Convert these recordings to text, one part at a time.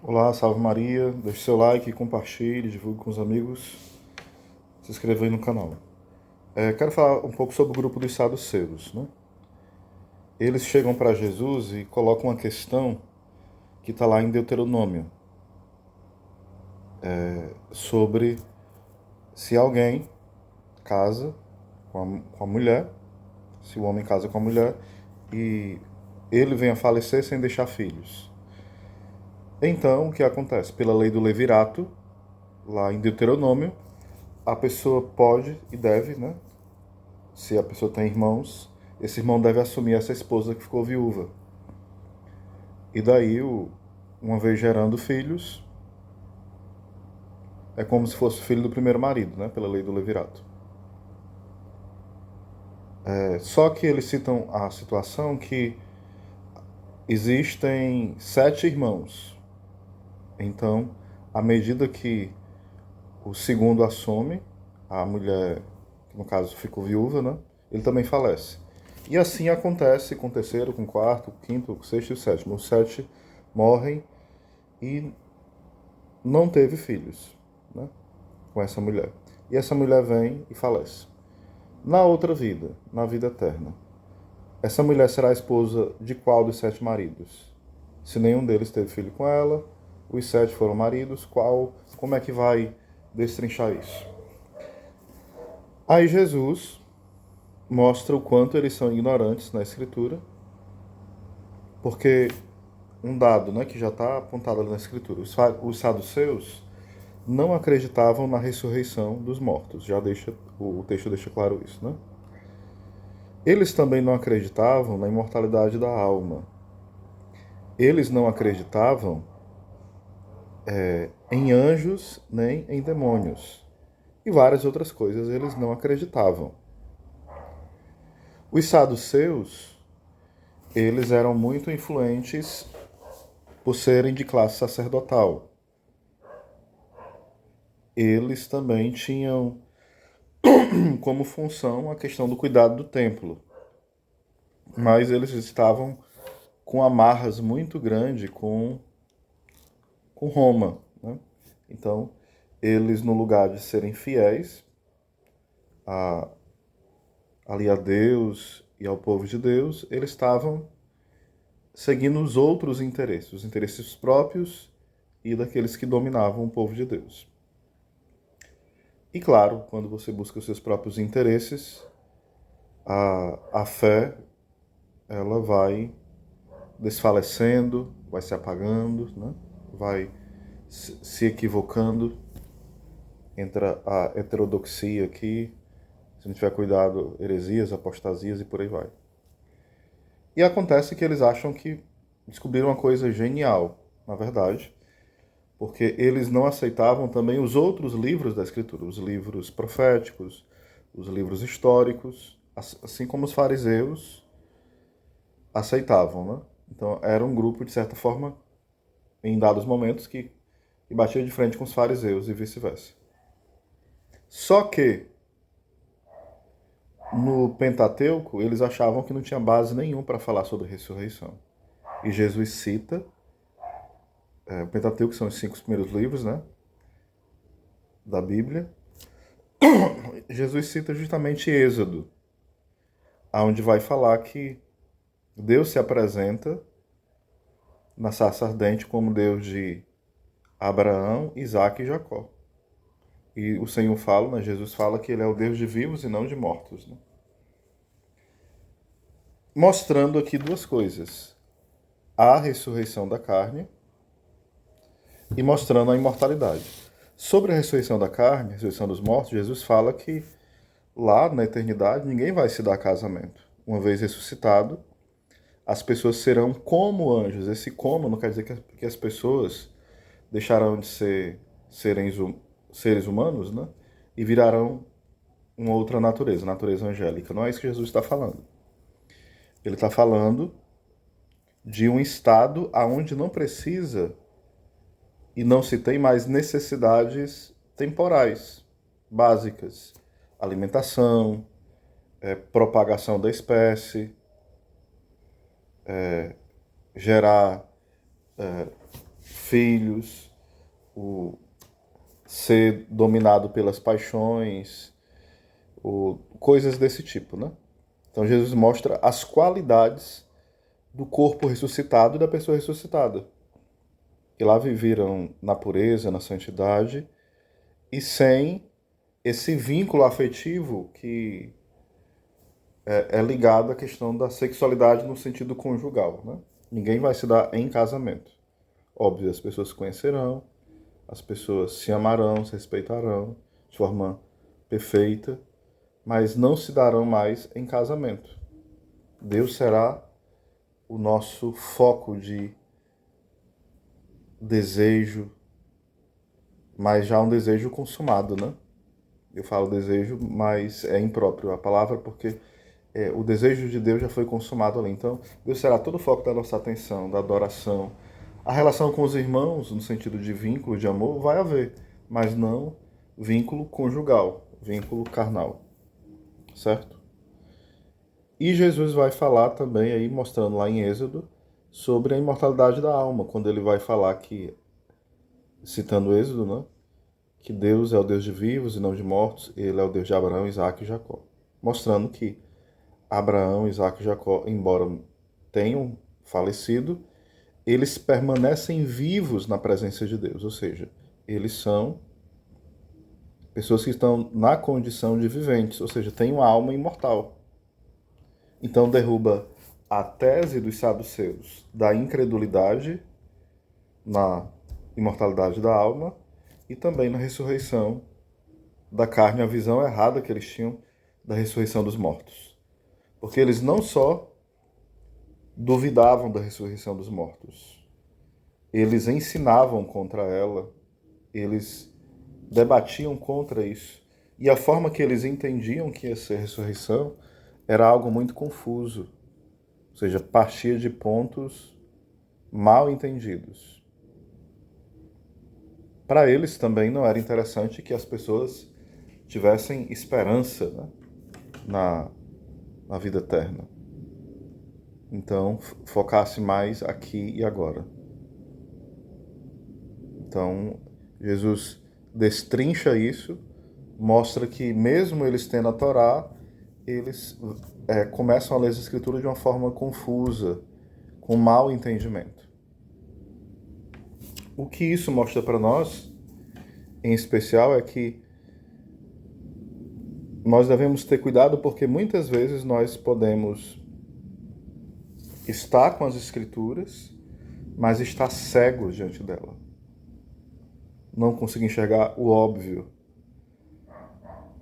Olá, salve Maria, deixe seu like, compartilhe, divulgue com os amigos, se inscreva aí no canal. Quero falar um pouco sobre o grupo dos saduceus, né? Eles chegam para Jesus e colocam uma questão que está lá em Deuteronômio, sobre se alguém casa com a mulher, se o homem casa com a mulher e ele vem a falecer sem deixar filhos. Então, o que acontece? Pela lei do levirato, lá em Deuteronômio, a pessoa pode e deve, né? Se a pessoa tem irmãos, esse irmão deve assumir essa esposa que ficou viúva. E daí, uma vez gerando filhos, é como se fosse o filho do primeiro marido, né? Pela lei do levirato. Só que eles citam a situação que existem 7 irmãos. Então, à medida que o segundo assume, a mulher, que no caso ficou viúva, né? Ele também falece. E assim acontece com o terceiro, com o quarto, com o quinto, com o sexto e o sétimo. Os 7 morrem e não teve filhos, né, com essa mulher. E essa mulher vem e falece. Na outra vida, na vida eterna, essa mulher será a esposa de qual dos 7 maridos? Se nenhum deles teve filho com ela, os 7 foram maridos, como é que vai destrinchar isso? Aí Jesus mostra o quanto eles são ignorantes na escritura, porque um dado, né, que já está apontado ali na escritura, os saduceus não acreditavam na ressurreição dos mortos. O texto deixa claro isso, né? Eles também não acreditavam na imortalidade da alma. Eles não acreditavam em anjos nem em demônios. E várias outras coisas eles não acreditavam. Os saduceus, eles eram muito influentes por serem de classe sacerdotal. Eles também tinham como função a questão do cuidado do templo. Mas eles estavam com amarras muito grandes com Roma, né? Então, eles, no lugar de serem fiéis a, ali a Deus e ao povo de Deus, eles estavam seguindo os outros interesses, os interesses próprios e daqueles que dominavam o povo de Deus. E claro, quando você busca os seus próprios interesses, a fé ela vai desfalecendo, vai se apagando, né? Vai se equivocando. Entra a heterodoxia aqui, se não tiver cuidado, heresias, apostasias e por aí vai. E acontece que eles acham que descobriram uma coisa genial, na verdade, porque eles não aceitavam também os outros livros da Escritura, os livros proféticos, os livros históricos, assim como os fariseus aceitavam, né? Então era um grupo, de certa forma, em dados momentos, que batia de frente com os fariseus e vice-versa. Só que no Pentateuco eles achavam que não tinha base nenhuma para falar sobre ressurreição. E Jesus cita, o Pentateuco são os 5 primeiros livros, né, da Bíblia. Jesus cita justamente Êxodo, onde vai falar que Deus se apresenta na sarça ardente como Deus de Abraão, Isaac e Jacó. E o Senhor fala, né, Jesus fala que ele é o Deus de vivos e não de mortos, né? Mostrando aqui duas coisas: a ressurreição da carne e mostrando a imortalidade. Sobre a ressurreição da carne, a ressurreição dos mortos, Jesus fala que lá na eternidade ninguém vai se dar casamento. Uma vez ressuscitado, as pessoas serão como anjos. Esse como não quer dizer que as pessoas deixarão de ser seres humanos, né? E virarão uma outra natureza, natureza angélica. Não é isso que Jesus está falando. Ele está falando de um estado aonde não precisa e não se tem mais necessidades temporais, básicas. Alimentação, propagação da espécie, gerar filhos, o ser dominado pelas paixões, coisas desse tipo, né? Então Jesus mostra as qualidades do corpo ressuscitado e da pessoa ressuscitada, que lá viveram na pureza, na santidade e sem esse vínculo afetivo que é ligado à questão da sexualidade no sentido conjugal, né? Ninguém vai se dar em casamento. Óbvio, as pessoas se conhecerão, as pessoas se amarão, se respeitarão de forma perfeita, mas não se darão mais em casamento. Deus será o nosso foco de desejo, mas já um desejo consumado, né? Eu falo desejo, mas é impróprio a palavra porque o desejo de Deus já foi consumado ali. Então, Deus será todo o foco da nossa atenção, da adoração. A relação com os irmãos, no sentido de vínculo, de amor, vai haver, mas não vínculo conjugal, vínculo carnal, certo? E Jesus vai falar também, aí mostrando lá em Êxodo, sobre a imortalidade da alma, quando ele vai falar que, citando Êxodo, né, que Deus é o Deus de vivos e não de mortos, ele é o Deus de Abraão, Isaac e Jacó. Mostrando que Abraão, Isaac e Jacó, embora tenham falecido, eles permanecem vivos na presença de Deus, ou seja, eles são pessoas que estão na condição de viventes, ou seja, têm uma alma imortal. Então derruba a tese dos saduceus da incredulidade na imortalidade da alma e também na ressurreição da carne, a visão errada que eles tinham da ressurreição dos mortos. Porque eles não só duvidavam da ressurreição dos mortos, eles ensinavam contra ela, eles debatiam contra isso. E a forma que eles entendiam que ia ser ressurreição era algo muito confuso, ou seja, partia de pontos mal entendidos. Para eles também não era interessante que as pessoas tivessem esperança, né, na vida eterna. Então, focasse mais aqui e agora. Então, Jesus destrincha isso, mostra que mesmo eles tendo a Torá, eles começam a ler as Escrituras de uma forma confusa, com mau entendimento. O que isso mostra para nós, em especial, é que nós devemos ter cuidado porque muitas vezes nós podemos estar com as Escrituras, mas estar cegos diante dela. Não conseguir enxergar o óbvio.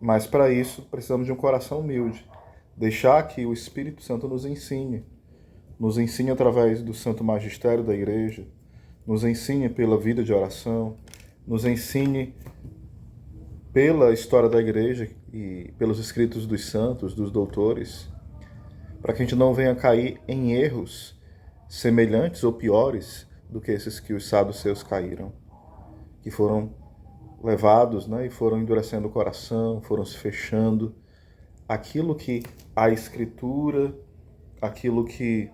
Mas para isso precisamos de um coração humilde. Deixar que o Espírito Santo nos ensine. Nos ensine através do santo magistério da igreja. Nos ensine pela vida de oração. Nos ensine pela história da igreja e pelos escritos dos santos, dos doutores, para que a gente não venha cair em erros semelhantes ou piores do que esses que os saduceus caíram, que foram levados, né, e foram endurecendo o coração, foram se fechando. Aquilo que a Escritura, aquilo que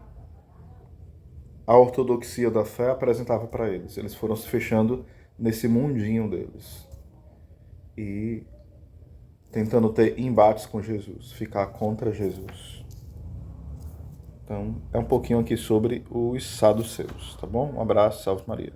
a ortodoxia da fé apresentava para eles, eles foram se fechando nesse mundinho deles e tentando ter embates com Jesus, ficar contra Jesus. Então, é um pouquinho aqui sobre os saduceus, tá bom? Um abraço, salve Maria.